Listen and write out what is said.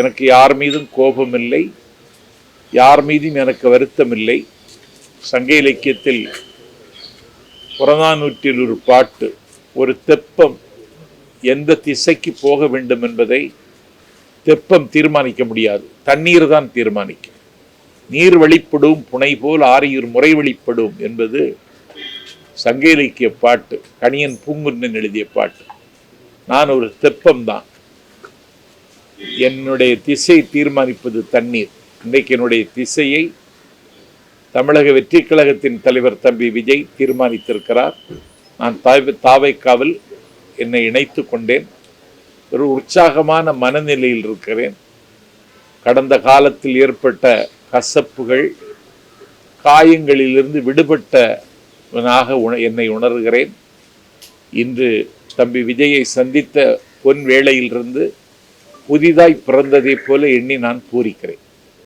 எனக்கு யார் மீதும் கோபமில்லை, யார் மீதும் எனக்கு வருத்தமில்லை. சங்க இலக்கியத்தில் புறநானூற்றில் ஒரு பாட்டு, ஒரு தெப்பம் எந்த திசைக்கு போக வேண்டும் என்பதை தெப்பம் தீர்மானிக்க முடியாது, தண்ணீர் தான் தீர்மானிக்கும். நீர் வழிப்படும் புனை போல் ஆரியூர் முறை வழிப்படும் என்பது சங்க இலக்கிய பாட்டு, கணியன் பூங்குன்றன் எழுதிய பாட்டு. நான் ஒரு தெப்பம் தான், என்னுடைய திசை தீர்மானிப்பது தண்ணீர். இன்றைக்கு என்னுடைய திசையை தமிழக வெற்றி கழகத்தின் தலைவர் தம்பி விஜய் தீர்மானித்திருக்கிறார். நான் தாவைக்காவில் என்னை இணைத்து கொண்டேன். ஒரு உற்சாகமான மனநிலையில் இருக்கிறேன். கடந்த காலத்தில் ஏற்பட்ட கசப்புகள், காயங்களிலிருந்து விடுபட்டவனாக என்னை உணர்கிறேன். இன்று தம்பி விஜயை சந்தித்த பொன் வேளையிலிருந்து புதிதாய் பிறந்ததை போல எண்ணி நான் பூரிக்கிறேன்.